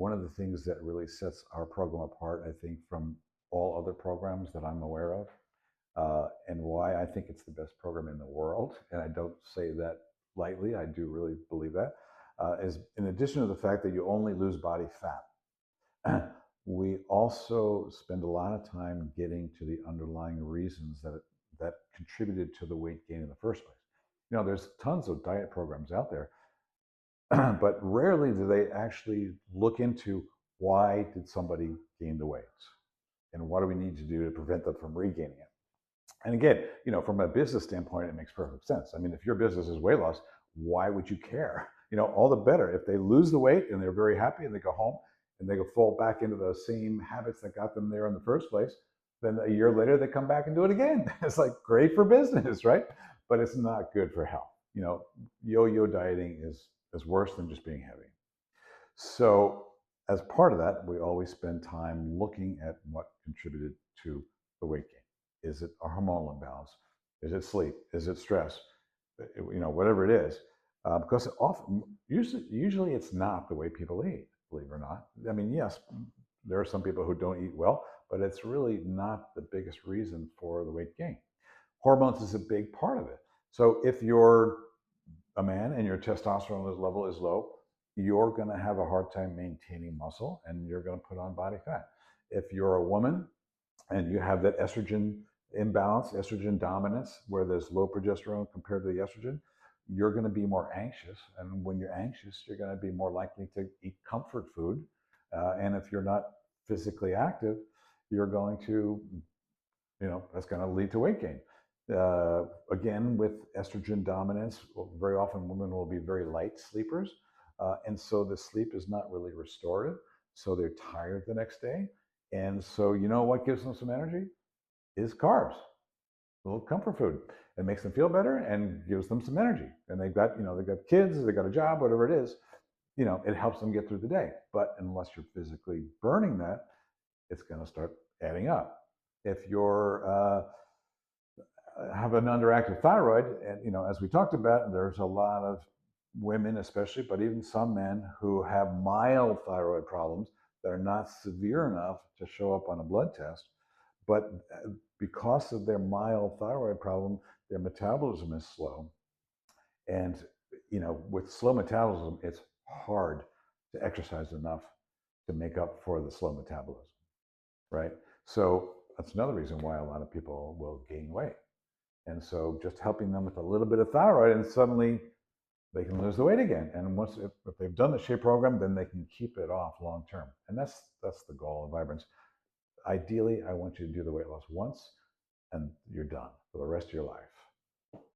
one of the things that really sets our program apart, I think, from all other programs that I'm aware of, and why I think it's the best program in the world, and I don't say that lightly, I do really believe that, is in addition to the fact that you only lose body fat, we also spend a lot of time getting to the underlying reasons that contributed to the weight gain in the first place. You know, there's tons of diet programs out there, but rarely do they actually look into why did somebody gain the weight and what do we need to do to prevent them from regaining it. And again, you know, from a business standpoint, it makes perfect sense. I mean, if your business is weight loss, why would you care? You know, all the better. If they lose the weight and they're very happy and they go home and they go fall back into the same habits that got them there in the first place, then a year later they come back and do it again. It's like great for business, right? But it's not good for health. You know, yo-yo dieting is worse than just being heavy. So as part of that, we always spend time looking at what contributed to the weight gain. Is it a hormonal imbalance? Is it sleep? Is it stress? You know, whatever it is, because often, usually it's not the way people eat, believe it or not. I mean, yes, there are some people who don't eat well, but it's really not the biggest reason for the weight gain. Hormones is a big part of it. So if you're a man and your testosterone level is low, you're going to have a hard time maintaining muscle and you're going to put on body fat. If you're a woman and you have that estrogen imbalance, estrogen dominance, where there's low progesterone compared to the estrogen, you're going to be more anxious. And when you're anxious, you're going to be more likely to eat comfort food. And if you're not physically active, you're going to, you know, that's going to lead to weight gain. Again, with estrogen dominance, very often women will be very light sleepers. And so the sleep is not really restorative. So they're tired the next day. And so, you know what gives them some energy? Is carbs, a little comfort food. It makes them feel better and gives them some energy. And they've got, you know, they've got kids, they've got a job, whatever it is, you know, it helps them get through the day. But unless you're physically burning that, it's going to start adding up. If you're have an underactive thyroid, and you know, as we talked about, there's a lot of women, especially, but even some men who have mild thyroid problems that are not severe enough to show up on a blood test, but because of their mild thyroid problem, their metabolism is slow, and you know, with slow metabolism, it's hard to exercise enough to make up for the slow metabolism, right? So that's another reason why a lot of people will gain weight. And so just helping them with a little bit of thyroid, and suddenly they can lose the weight again. And once, if they've done the SHAPE program, then they can keep it off long term. And that's the goal of Vibrance. Ideally, I want you to do the weight loss once and you're done for the rest of your life.